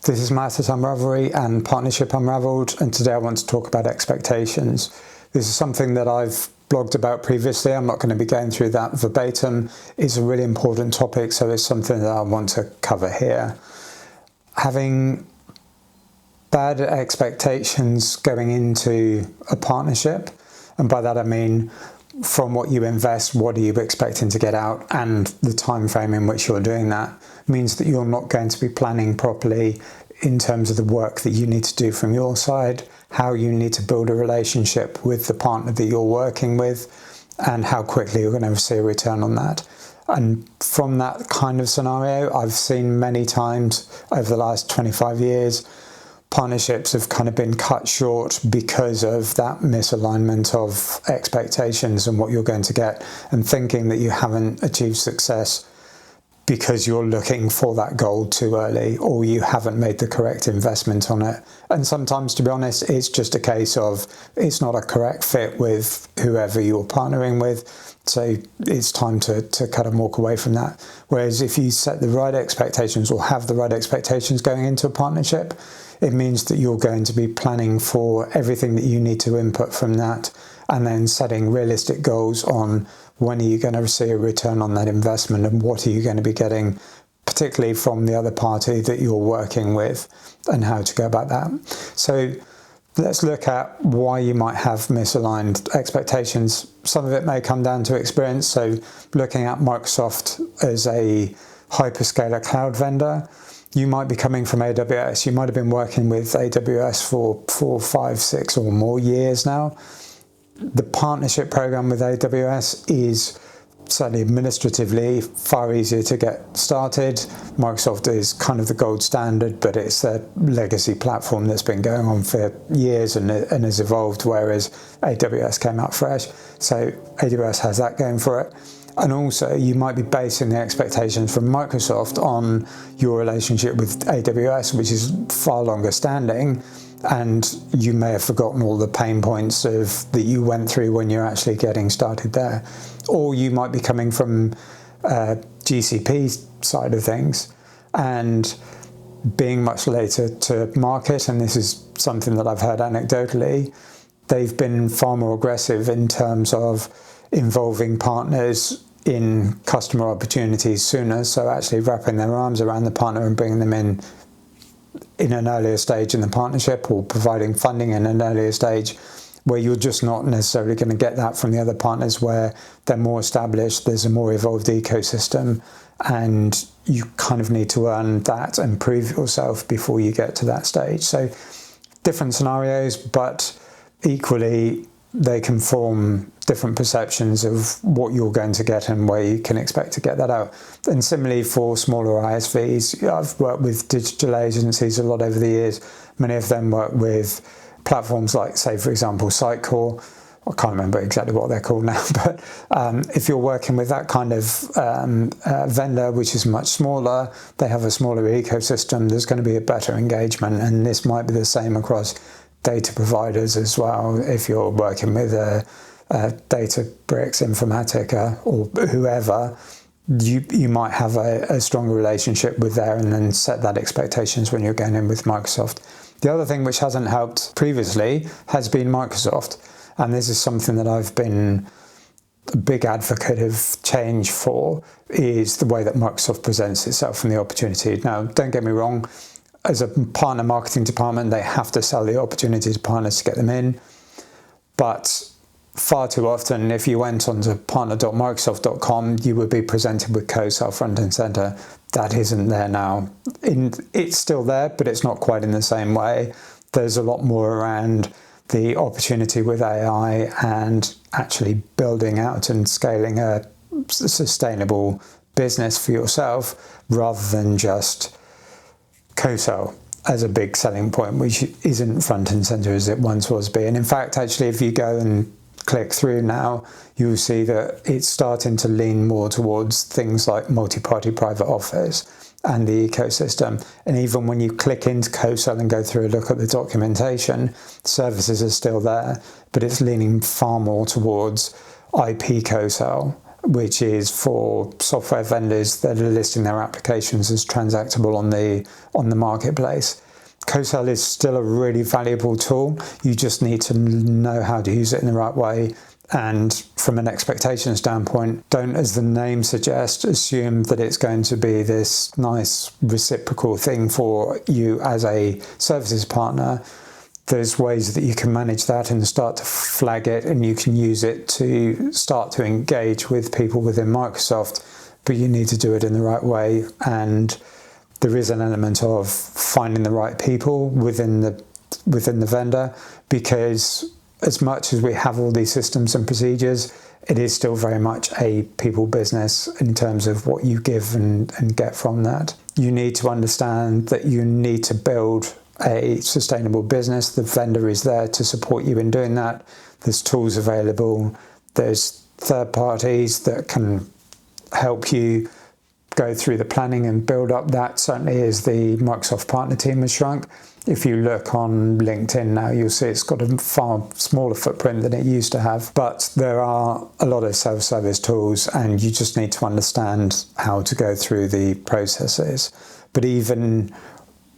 This is Matters Unravelry and Partnership Unraveled, and today I want to talk about expectations. This is something that I've blogged about previously. I'm not going to be going through that verbatim. It's a really important topic, so it's something that I want to cover here. Having bad expectations going into a partnership, and by that I mean from what you invest, what are you expecting to get out, and the time frame in which you're doing that, means that you're not going to be planning properly in terms of the work that you need to do from your side, how you need to build a relationship with the partner that you're working with, and how quickly you're going to see a return on that. And from that kind of scenario, I've seen many times over the last 25 years, partnerships have kind of been cut short because of that misalignment of expectations and what you're going to get, and thinking that you haven't achieved success because you're looking for that goal too early, or you haven't made the correct investment on it. And sometimes, to be honest, it's just a case of it's not a correct fit with whoever you're partnering with, so it's time to kind of walk away from that. Whereas if you set the right expectations, or have the right expectations going into a partnership, it means that you're going to be planning for everything that you need to input from that, and then setting realistic goals on when are you going to see a return on that investment, and what are you going to be getting, particularly from the other party that you're working with, and how to go about that. So let's look at why you might have misaligned expectations. Some of it may come down to experience. So looking at Microsoft as a hyperscaler cloud vendor, you might be coming from AWS. You might have been working with AWS for 4, 5, 6 or more years now. The partnership program with AWS is certainly administratively far easier to get started. Microsoft is kind of the gold standard, but it's a legacy platform that's been going on for years and has evolved, whereas AWS came out fresh. So AWS has that going for it. And also, you might be basing the expectations from Microsoft on your relationship with AWS, which is far longer standing, and you may have forgotten all the pain points that you went through when you're actually getting started there. Or you might be coming from GCP side of things and being much later to market, and this is something that I've heard anecdotally. They've been far more aggressive in terms of involving partners in customer opportunities sooner, so actually wrapping their arms around the partner and bringing them in an earlier stage in the partnership, or providing funding in an earlier stage, where you're just not necessarily going to get that from the other partners, where they're more established, there's a more evolved ecosystem, and you kind of need to earn that and prove yourself before you get to that stage. So different scenarios, but equally they can form different perceptions of what you're going to get and where you can expect to get that out. And similarly for smaller ISVs, I've worked with digital agencies a lot over the years. Many of them work with platforms like, say, for example, Sitecore. I can't remember exactly what they're called now, but if you're working with that kind of vendor, which is much smaller, they have a smaller ecosystem, there's going to be a better engagement. And this might be the same across data providers as well. If you're working with a Databricks, Informatica, or whoever, you might have a stronger relationship with there, and then set that expectations when you're going in with Microsoft. The other thing which hasn't helped previously has been Microsoft, and this is something that I've been a big advocate of change for, is the way that Microsoft presents itself and the opportunity. Now, don't get me wrong, as a partner marketing department, they have to sell the opportunity to partners to get them in. But far too often, if you went onto partner.microsoft.com, you would be presented with co-sell front and center. That isn't there now. It's still there, but it's not quite in the same way. There's a lot more around the opportunity with AI and actually building out and scaling a sustainable business for yourself, rather than just co-sell as a big selling point, which isn't front and center as it once was be. And in fact, actually, if you go and click through now, you'll see that it's starting to lean more towards things like multi-party private office and the ecosystem. And even when you click into co-sell and go through a look at the documentation, services are still there, but it's leaning far more towards IP co-sell which is for software vendors that are listing their applications as transactable on the marketplace. Co-sell is still a really valuable tool. You just need to know how to use it in the right way. And from an expectation standpoint, don't, as the name suggests, assume that it's going to be this nice reciprocal thing for you as a services partner. There's ways that you can manage that and start to flag it, and you can use it to start to engage with people within Microsoft, but you need to do it in the right way. And there is an element of finding the right people within the vendor, because as much as we have all these systems and procedures, it is still very much a people business in terms of what you give and get from that. You need to understand that you need to build a sustainable business. The vendor is there to support you in doing that. There's tools available. There's third parties that can help you go through the planning and build up that. Certainly as the Microsoft partner team has shrunk. If you look on LinkedIn now, you'll see it's got a far smaller footprint than it used to have. But there are a lot of self-service tools, and you just need to understand how to go through the processes. But even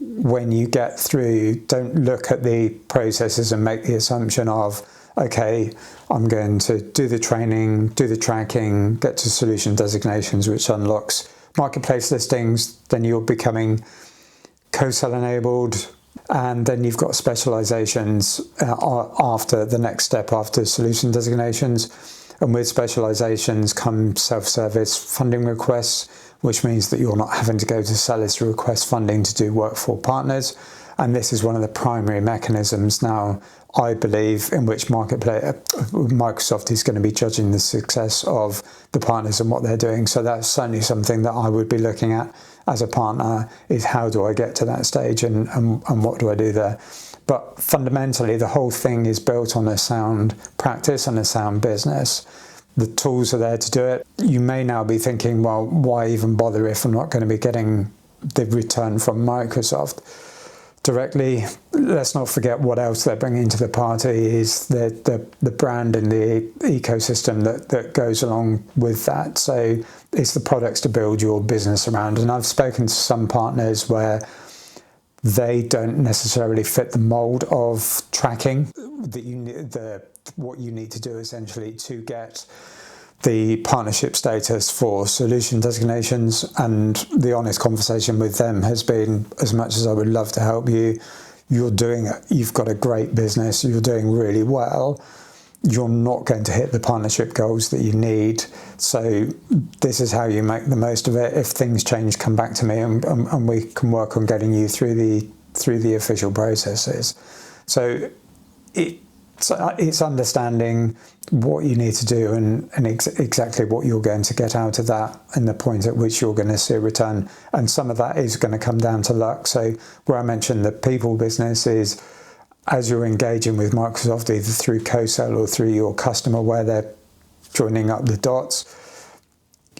when you get through, don't look at the processes and make the assumption of, okay, I'm going to do the training, do the tracking, get to solution designations, which unlocks marketplace listings. Then you're becoming co-sell enabled. And then you've got specializations after the next step after solution designations. And with specializations come self-service funding requests, which means that you're not having to go to sellers to request funding to do work for partners. And this is one of the primary mechanisms now, I believe, in which Microsoft is going to be judging the success of the partners and what they're doing. So that's certainly something that I would be looking at as a partner, is how do I get to that stage and what do I do there? But fundamentally, the whole thing is built on a sound practice and a sound business. The tools are there to do it. You may now be thinking, well, why even bother if I'm not going to be getting the return from Microsoft directly? Let's not forget what else they're bringing to the party is the brand and the ecosystem that goes along with that. So it's the products to build your business around. And I've spoken to some partners where they don't necessarily fit the mold of tracking that what you need to do essentially to get the partnership status for solution designations. And the honest conversation with them has been, as much as I would love to help you, you've got a great business, you're doing really well, you're not going to hit the partnership goals that you need. So this is how you make the most of it. If things change, come back to me and we can work on getting you through the official processes. So it's understanding what you need to do and exactly what you're going to get out of that and the point at which you're going to see a return. And some of that is going to come down to luck. So where I mentioned the people business is, as you're engaging with Microsoft, either through co-sell or through your customer where they're joining up the dots,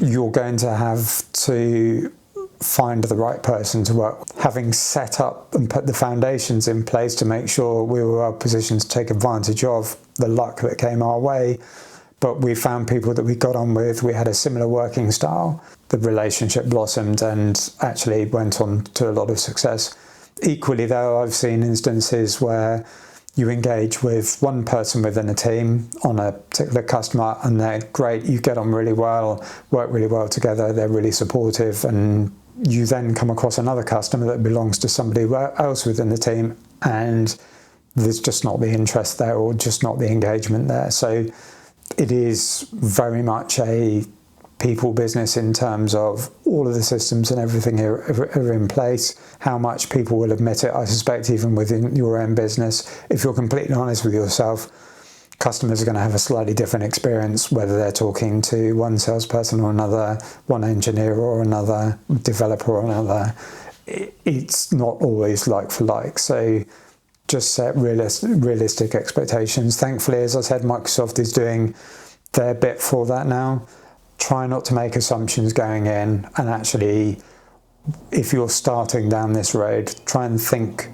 you're going to have to find the right person to work with. Having set up and put the foundations in place to make sure we were well positioned to take advantage of the luck that came our way, but we found people that we got on with, we had a similar working style, the relationship blossomed and actually went on to a lot of success. Equally though, I've seen instances where you engage with one person within a team on a particular customer and they're great, you get on really well, work really well together, they're really supportive, and you then come across another customer that belongs to somebody else within the team and there's just not the interest there or just not the engagement there. So it is very much a people business in terms of all of the systems and everything are in place. How much people will admit it, I suspect, even within your own business. If you're completely honest with yourself, customers are going to have a slightly different experience, whether they're talking to one salesperson or another, one engineer or another, developer or another. It's not always like for like. So just set realistic expectations. Thankfully, as I said, Microsoft is doing their bit for that now. Try not to make assumptions going in, and actually, if you're starting down this road, try and think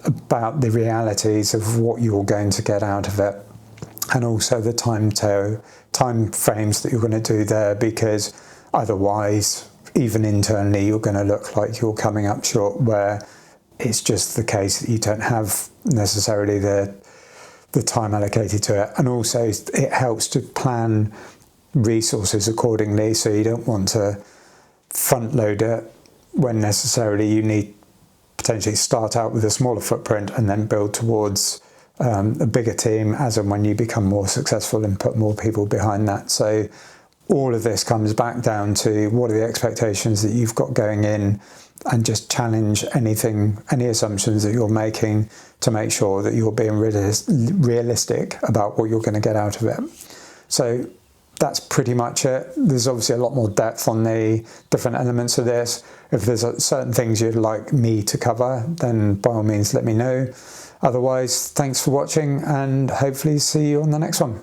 about the realities of what you're going to get out of it. and also the time frames that you're going to do there, because otherwise, even internally, you're going to look like you're coming up short, where it's just the case that you don't have necessarily the time allocated to it. And also it helps to plan resources accordingly, so you don't want to front load it when necessarily you need potentially start out with a smaller footprint and then build towards a bigger team as and when you become more successful and put more people behind that. So all of this comes back down to what are the expectations that you've got going in, and just challenge any assumptions that you're making to make sure that you're being realistic about what you're going to get out of it. So that's pretty much it. There's obviously a lot more depth on the different elements of this. If there's certain things you'd like me to cover, then by all means let me know. Otherwise, thanks for watching, and hopefully see you on the next one.